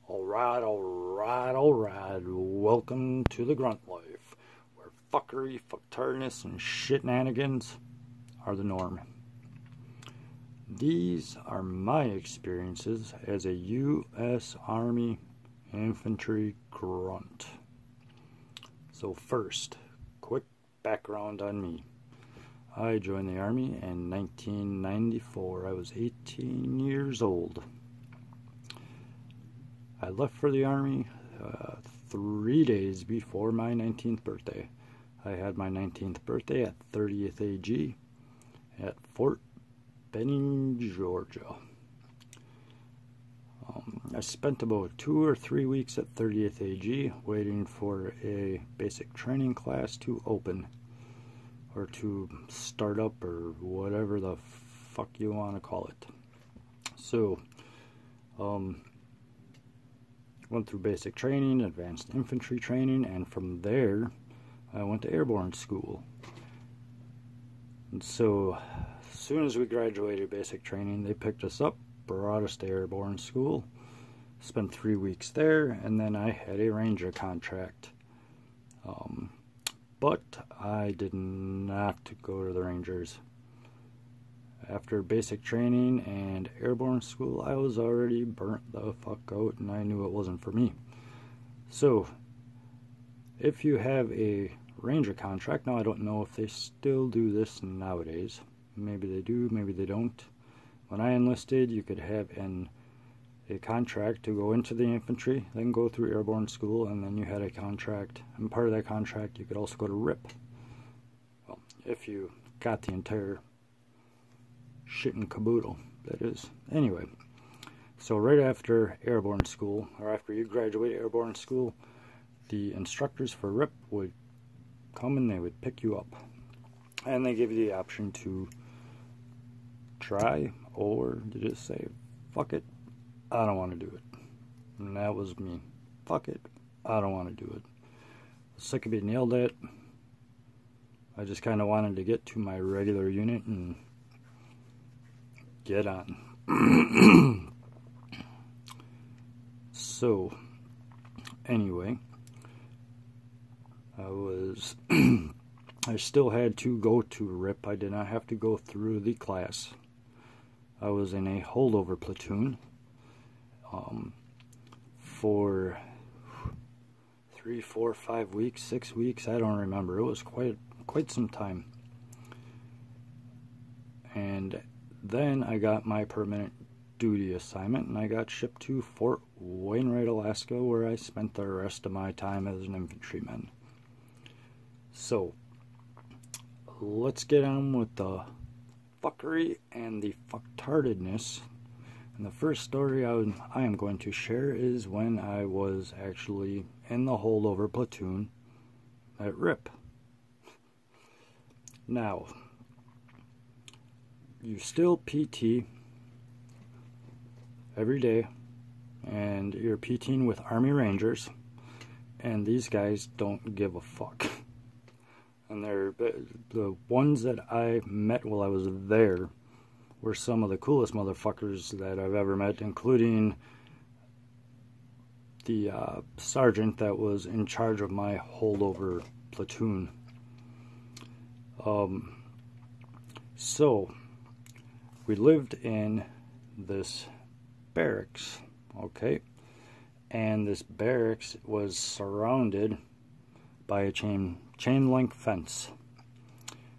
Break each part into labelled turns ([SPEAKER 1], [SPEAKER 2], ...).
[SPEAKER 1] Alright. Welcome to the grunt life, where fuckery, fucktardness, and shitnanigans are the norm. These are my experiences as a U.S. Army infantry grunt. So first, quick background on me. I joined the Army in 1994. I was 18 years old. I left for the Army 3 days before my 19th birthday. I had my 19th birthday at 30th AG at Fort Benning, Georgia. I spent about 2 or 3 weeks at 30th AG waiting for a basic training class to open, or to start up, or whatever the fuck you want to call it. So, went through basic training, advanced infantry training, and from there I went to Airborne School. And so as soon as we graduated basic training, they picked us up, brought us to Airborne School, spent 3 weeks there, and then I had a Ranger contract. But I did not go to the Rangers. After basic training and Airborne School, I was already burnt the fuck out, and I knew it wasn't for me. So, if you have a Ranger contract, now I don't know if they still do this nowadays. Maybe they do, maybe they don't. When I enlisted, you could have a contract to go into the infantry, then go through Airborne School, and then you had a contract, and part of that contract you could also go to RIP. Well, if you got the entire shit and caboodle, that is. Anyway, so right after Airborne School, or after you graduate Airborne School, the instructors for RIP would come and they would pick you up, and they give you the option to try or to just say, fuck it, I don't want to do it. And that was me. Fuck it, I don't want to do it. Sick of being yelled at. I just kind of wanted to get to my regular unit and get on. So, anyway, I still had to go to RIP. I did not have to go through the class. I was in a holdover platoon for 3, 4, 5 weeks, 6 weeks, I don't remember. It was quite some time. And then I got my permanent duty assignment, and I got shipped to Fort Wainwright, Alaska, where I spent the rest of my time as an infantryman. So, let's get on with the fuckery and the fucktardedness. And the first story I am going to share is when I was actually in the holdover platoon at RIP. Now, you still PT every day, and you're PTing with Army Rangers, and these guys don't give a fuck. And they're the ones that I met while I was there were some of the coolest motherfuckers that I've ever met, including the sergeant that was in charge of my holdover platoon. So we lived in this barracks, okay? And this barracks was surrounded by a chain link fence.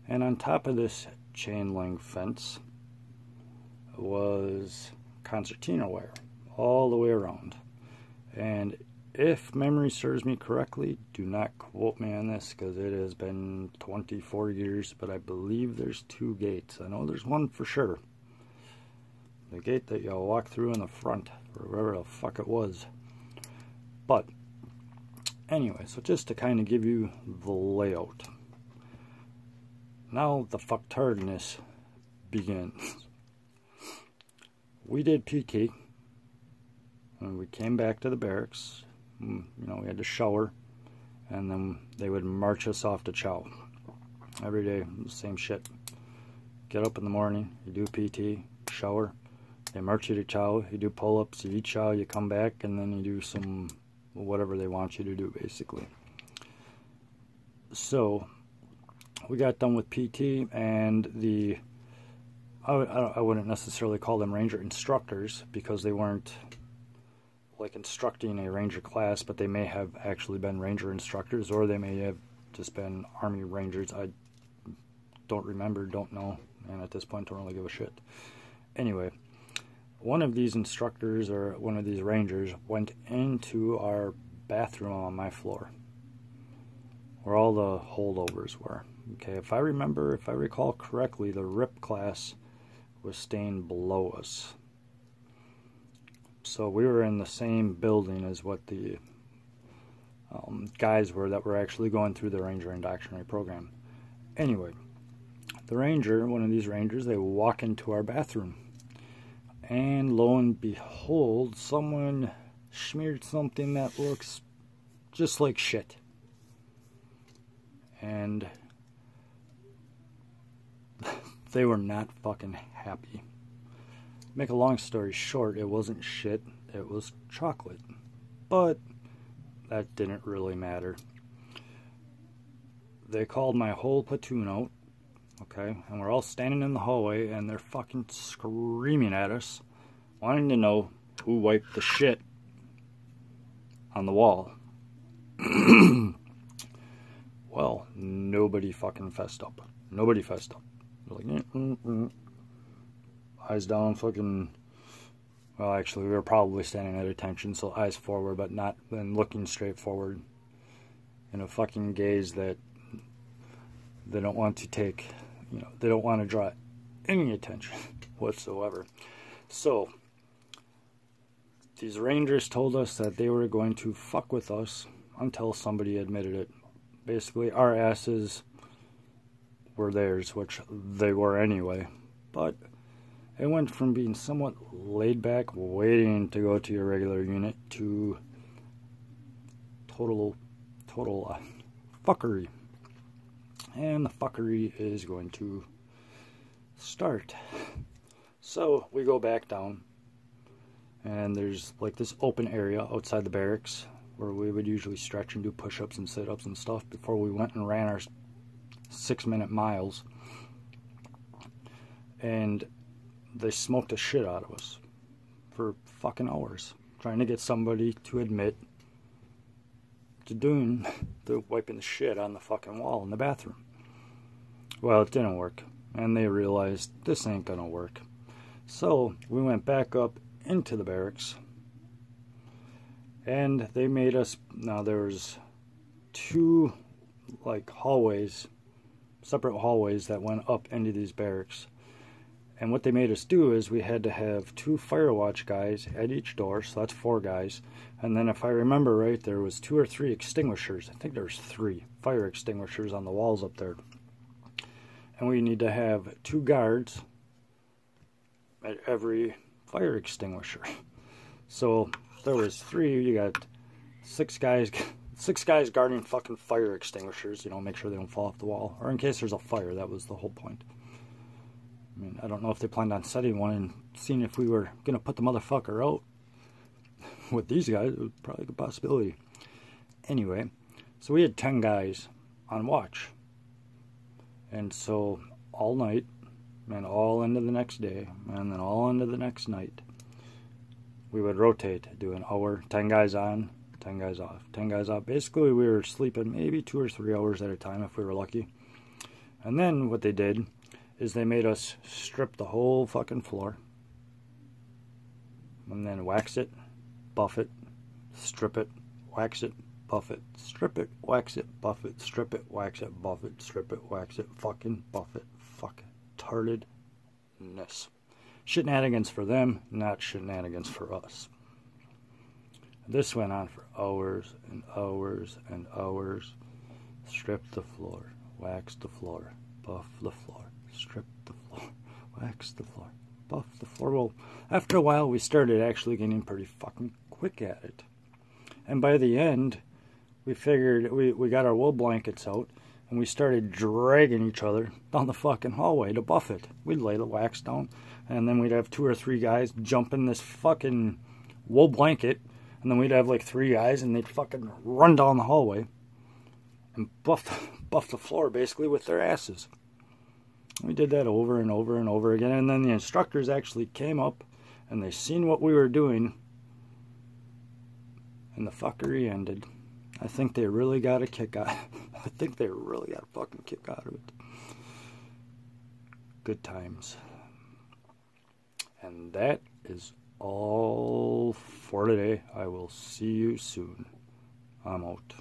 [SPEAKER 1] And on top of this chain link fence was concertina wire all the way around. And if memory serves me correctly, do not quote me on this because it has been 24 years, but I believe there's 2 gates. I know there's one for sure. The gate that you'll walk through in the front, or wherever the fuck it was. But anyway, so just to kind of give you the layout. Now the fucktardness begins. We did PT, and we came back to the barracks. You know, we had to shower, and then they would march us off to chow. Every day, the same shit. Get up in the morning, you do PT, shower, They march you to chow, you do pull-ups, you eat chow, you come back, and then you do some, whatever they want you to do, basically. So, we got done with PT, and I wouldn't necessarily call them ranger instructors, because they weren't like instructing a ranger class, but they may have actually been ranger instructors, or they may have just been Army Rangers. I don't remember, don't know, and at this point don't really give a shit. Anyway, one of these instructors, or one of these rangers, went into our bathroom on my floor, where all the holdovers were. Okay, if I recall correctly, the RIP class was staying below us. So we were in the same building as what the guys were that were actually going through the Ranger Indoctionary program. Anyway, the ranger, one of these rangers, they walk into our bathroom. And lo and behold, someone smeared something that looks just like shit. And they were not fucking happy. Make a long story short, it wasn't shit, it was chocolate. But that didn't really matter. They called my whole platoon out, okay, and we're all standing in the hallway, and they're fucking screaming at us, wanting to know who wiped the shit on the wall. Well, nobody fucking fessed up. Nobody fessed up. They're like, eyes down, fucking. Well, actually, we were probably standing at attention, so eyes forward, but not then looking straight forward in a fucking gaze that they don't want to take, they don't want to draw any attention whatsoever. So, these rangers told us that they were going to fuck with us until somebody admitted it. Basically, our asses were theirs, which they were anyway. But it went from being somewhat laid back, waiting to go to your regular unit, to total fuckery. And the fuckery is going to start. So we go back down, and there's like this open area outside the barracks where we would usually stretch and do push-ups and sit-ups and stuff before we went and ran our 6-minute miles. And they smoked the shit out of us for fucking hours, trying to get somebody to admit to doing the wiping the shit on the fucking wall in the bathroom. Well, it didn't work, and they realized this ain't gonna work. So we went back up into the barracks, and they made us. Now there's 2 like hallways, separate hallways that went up into these barracks. And what they made us do is we had to have 2 fire watch guys at each door, so that's 4 guys. And then if I remember right, there was 2 or 3 extinguishers. I think there's 3 fire extinguishers on the walls up there. And we need to have 2 guards at every fire extinguisher. So there was 3, you got 6 guys guarding fucking fire extinguishers, make sure they don't fall off the wall. Or in case there's a fire, that was the whole point. I mean, I don't know if they planned on setting one and seeing if we were going to put the motherfucker out. With these guys, it was probably a possibility. Anyway, so we had 10 guys on watch. And so all night, and all into the next day, and then all into the next night, we would rotate, do an hour, 10 guys on, 10 guys off, 10 guys off. Basically, we were sleeping maybe 2 or 3 hours at a time if we were lucky. And then what they did is they made us strip the whole fucking floor, and then wax it, buff it, strip it, wax it, buff it, strip it, wax it, buff it, strip it, wax it, buff it, strip it, wax it, fucking buff it, fucking tardedness. Shenanigans for them, not shenanigans for us. This went on for hours and hours and hours. Strip the floor, wax the floor, buff the floor, strip the floor, wax the floor, buff the floor. Well, after a while, we started actually getting pretty fucking quick at it. And by the end, we figured we got our wool blankets out, and we started dragging each other down the fucking hallway to buff it. We'd lay the wax down, and then we'd have 2 or 3 guys jump in this fucking wool blanket, and then we'd have like 3 guys, and they'd fucking run down the hallway and buff the floor basically with their asses. We did that over and over and over again, and then the instructors actually came up, and they seen what we were doing, and the fuckery ended. I think they really got a kick out. I think they really got a fucking kick out of it. Good times. And that is all for today. I will see you soon. I'm out.